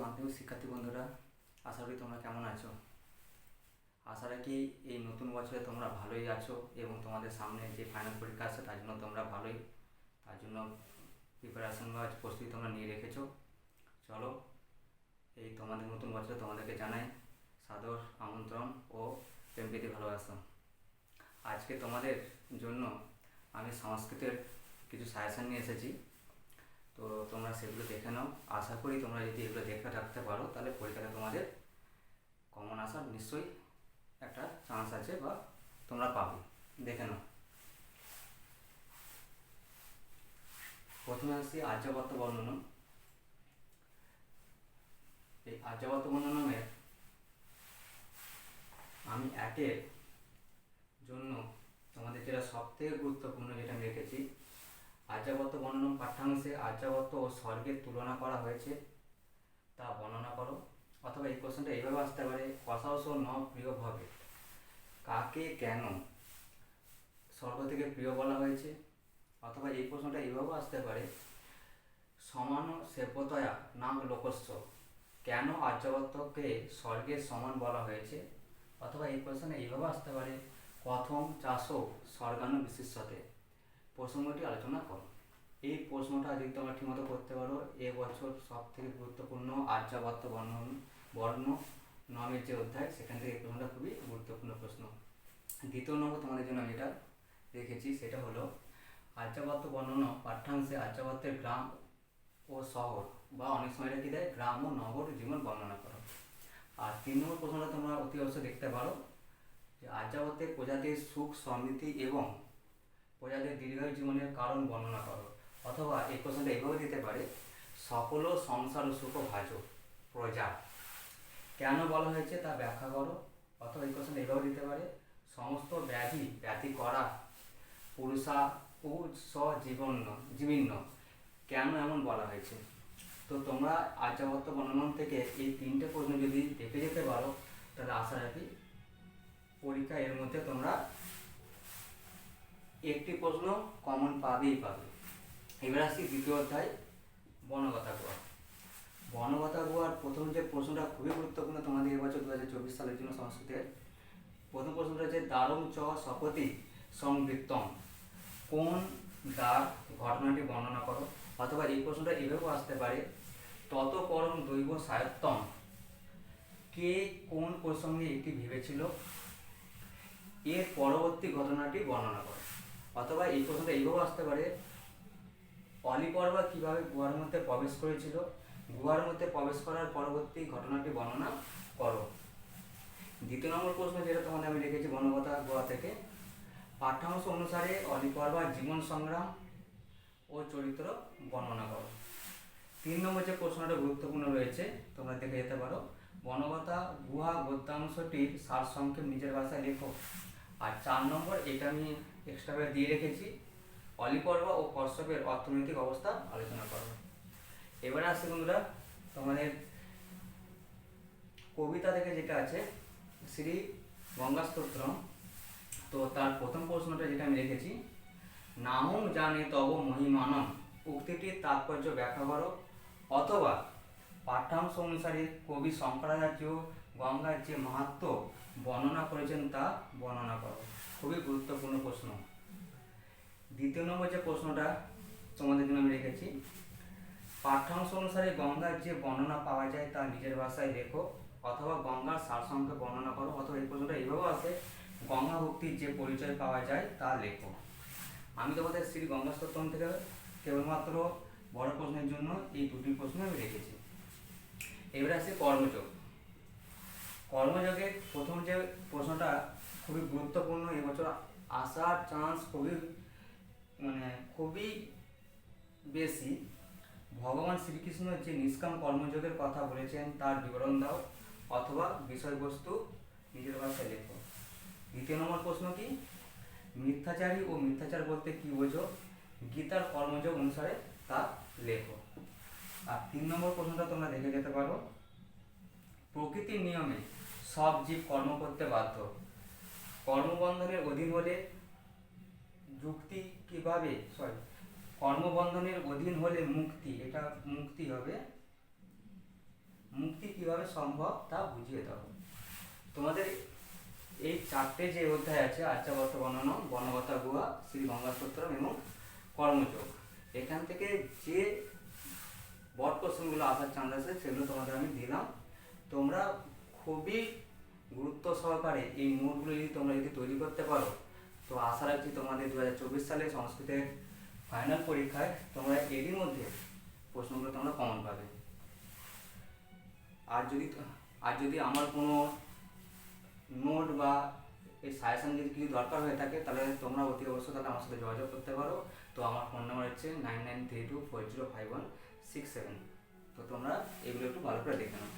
মাধ্যমিক শিক্ষার্থী বন্ধুরা, আশা করি তোমরা কেমন আছো। আশা রাখি এই নতুন বছরে তোমরা ভালোই আছো এবং তোমাদের সামনে যে ফাইনাল পরীক্ষা আছে তার জন্য তোমরা ভালোই তার জন্য প্রিপারেশন বা প্রস্তুতি তোমরা নিয়ে রেখেছো। চলো, এই তোমাদের নতুন বছরে তোমাদেরকে জানাই সাদর আমন্ত্রণ ও প্রেম প্রীতি ভালোবাসা। আজকে তোমাদের জন্য আমি সংস্কৃতের কিছু সাজেশন নিয়ে এসেছি, তো তোমরা সেগুলো দেখে নাও। আশা করি তোমরা যদি এগুলো দেখে রাখতে পারো তাহলে পরীক্ষাতে তোমাদের কমন আসার নিশ্চয়ই একটা চান্স আছে বা তোমরা পাবে। দেখে নাও। প্রথমে আসছি আর্যাবর্ত বর্ণনম। এই আর্যাবর্ত বর্ণনমের আমি একের জন্য তোমাদের যেটা সবথেকে গুরুত্বপূর্ণ যেটা আমি রেখেছি, আর্যাবর্ত বর্ণনম পাঠ্যাংশে আর্যাবর্ত ও স্বর্গের তুলনা করা হয়েছে তা বর্ণনা করো। অথবা এই কোশ্চেনটা এইভাবে আসতে পারে, কসাউস ন প্রিয় ভাবে কাকে কেন স্বর্গ থেকে প্রিয় বলা হয়েছে। অথবা এই প্রশ্নটা এইভাবেও আসতে পারে, সমান সেব্যতয়া নাম লোকস্য কেন আর্যাবর্তকে স্বর্গের সমান বলা হয়েছে। অথবা এই প্রশ্নে এইভাবে আসতে পারে, কথম চাষও স্বর্গানু বিশিষ্যতে প্রসঙ্গটি আলোচনা করো। এই প্রশ্নটা যদি তোমরা ঠিকমতো করতে পারো, এবছর সব থেকে গুরুত্বপূর্ণ আর্যাবর্ত বর্ণনমের যে অধ্যায় সেখান থেকে এই প্রশ্নটা খুবই গুরুত্বপূর্ণ প্রশ্ন। দ্বিতীয় নম্বর তোমাদের জন্য আমি এটা রেখেছি, সেটা হলো আর্যাবর্ত বর্ণনা পাঠ্যাংশে আর্যাবর্তের গ্রাম ও শহর বা অনেক সময় এটা কি দেয়, গ্রাম ও নগর জীবন বর্ণনা করো। আর 3 নম্বর প্রশ্নটা তোমরা অতি অবশ্যই দেখতে পারো যে আর্যাবর্তের প্রজাতির সুখ সমৃদ্ধি এবং প্রজাতির দীর্ঘায়ু জীবনের কারণ বর্ণনা করো। অথবা এই প্রশ্নটা এইভাবে দিতে পারে, সকল সংসার ও সুখ ভাজ প্রজা কেন বলা হয়েছে তা ব্যাখ্যা করো। অথবা এই প্রশ্নটা এইভাবে দিতে পারে, সমস্ত ব্যাধি করা পুরুষা ও জীবন্য কেন এমন বলা হয়েছে। তো তোমরা আর্যাবর্ত বর্ণনম থেকে এই 3টে প্রশ্ন যদি দেখে যেতে পারো তাহলে আশা রাখি পরীক্ষা এর মধ্যে তোমরা একটি প্রশ্ন কমন পাবেই পাবে। এবার আসছি দ্বিতীয় অধ্যায় বর্ণগতা গুহা। বর্ণগতা গুহার প্রথম যে প্রশ্নটা খুবই গুরুত্বপূর্ণ তোমাদের এবছর 2024 সালের জন্য সংস্কৃতের প্রথম প্রশ্নটা হচ্ছে দ্বারং চ সপতি সংবৃত্তম কোন দ্বার ঘটনাটি বর্ণনা করো। অথবা এই প্রশ্নটা এভাবেও আসতে পারে, তত পরম দৈব সায়ত্তম কে কোন প্রসঙ্গে এটি ভেবেছিল, এর পরবর্তী ঘটনাটি বর্ণনা করো। অথবা এই প্রশ্নটা এইভাবেও আসতে পারে, অলিপর্বা কিভাবে গুহার মধ্যে প্রবেশ করেছিল, গুহার মধ্যে প্রবেশ করার পরবর্তী ঘটনাটি বর্ণনা করো। দ্বিতীয় নম্বর প্রশ্ন যেটা তোমাদের আমি রেখেছি বর্ণগতা গুহা থেকে, পাঠ্যাংশ অনুসারে অলিপর্বার জীবন সংগ্রাম ও চরিত্র বর্ণনা করো। 3 নম্বর যে প্রশ্নটা গুরুত্বপূর্ণ রয়েছে তোমরা দেখে যেতে পারো, বর্ণগতা গুহা গদ্যাংশটির সারসংক্ষেপ নিজের ভাষায় লেখো। আর 4 নম্বর এটা আমি এক্সট্রা দিয়ে রেখেছি, অলিপর্বা ও কশ্যপের অর্থনৈতিক অবস্থা আলোচনা করো। এবারে আসছে বন্ধুরা তোমাদের কবিতা থেকে যেটা আছে শ্রী গঙ্গাস্তোত্রম। তো তার প্রথম প্রশ্নটা যেটা আমি রেখেছি, নামং জানে তব মহিমানম উক্তিটির তাৎপর্য ব্যাখ্যা করো। অথবা পাঠ্যাংশ অনুসারে কবি শঙ্করাচার্য গঙ্গার যে মাহাত্ম্য বর্ণনা করেছেন তা বর্ণনা করো। খুবই গুরুত্বপূর্ণ প্রশ্ন। দ্বিতীয় নম্বর যে প্রশ্নটা তোমাদের জন্য আমি রেখেছি, পাঠ্যাংশ অনুসারে গঙ্গার যে বর্ণনা পাওয়া যায় তা নিজের ভাষায় লেখো। অথবা গঙ্গার সারসংক্ষেপ বর্ণনা করো। অথবা এই প্রশ্নটা এইভাবেও আছে, গঙ্গা ভক্তির যে পরিচয় পাওয়া যায় তা লেখো। আমি তোমাদের শ্রী গঙ্গাস্তোত্রম থেকে কেবলমাত্র বড় প্রশ্নের জন্য এই 2টি প্রশ্ন আমি রেখেছি। এবারে আসছে কর্মযোগ। কর্মযোগের প্রথম যে প্রশ্নটা খুবই গুরুত্বপূর্ণ, এবছর আসার চান্স খুবই বেশি। ভগবান শ্রীকৃষ্ণ যে নিষ্কাম কর্মযোগের কথা বলেছেন তার বিবরণ দাও। অথবা বিষয়বস্তু নিজের ভাষায় লেখো। দ্বিতীয় নম্বর প্রশ্ন কি, মিথ্যাচারী ও মিথ্যাচার বলতে কি বোঝো, গীতার কর্মযোগ অনুসারে তা লেখো। আর 3 নম্বর প্রশ্নটা তোমরা দেখে যেতে পারো, প্রকৃতির নিয়মে সব জীব কর্ম করতে বাধ্য, কর্মবন্ধনের অধীন হলে কর্মবন্ধনের অধীন হলে মুক্তি, এটা মুক্তি হবে, মুক্তি কিভাবে সম্ভব তা বুঝিয়ে দাও। তোমাদের এই 4টে যে অধ্যায় আছে, আর্যাবর্ত বর্ণনম, বনগতা গুহা, শ্রী গঙ্গাস্তোত্রম এবং কর্মযোগ, এখান থেকে যে বড় কোশ্চেনগুলো আসার চান্স আছে সেগুলো তোমাদের আমি দিলাম। তোমরা খুবই গুরুত্ব সহকারে এই নোটগুলো যদি তৈরি করতে পারো, তো আশা রাখছি তোমাদের 2024 সালে সংস্কৃতের ফাইনাল পরীক্ষায় তোমরা এরই মধ্যে প্রশ্নগুলো তোমরা কমন পাবে। আর যদি আমার কোনো নোট বা এই সাজেশন যদি কিছু দরকার হয়ে থাকে, তাহলে তোমরা অতি অবশ্যই তাহলে আমার সাথে যোগাযোগ করতে পারো। তো আমার ফোন নাম্বার হচ্ছে 9932405167। তো তোমরা এগুলো একটু ভালো করে দেখে নাও।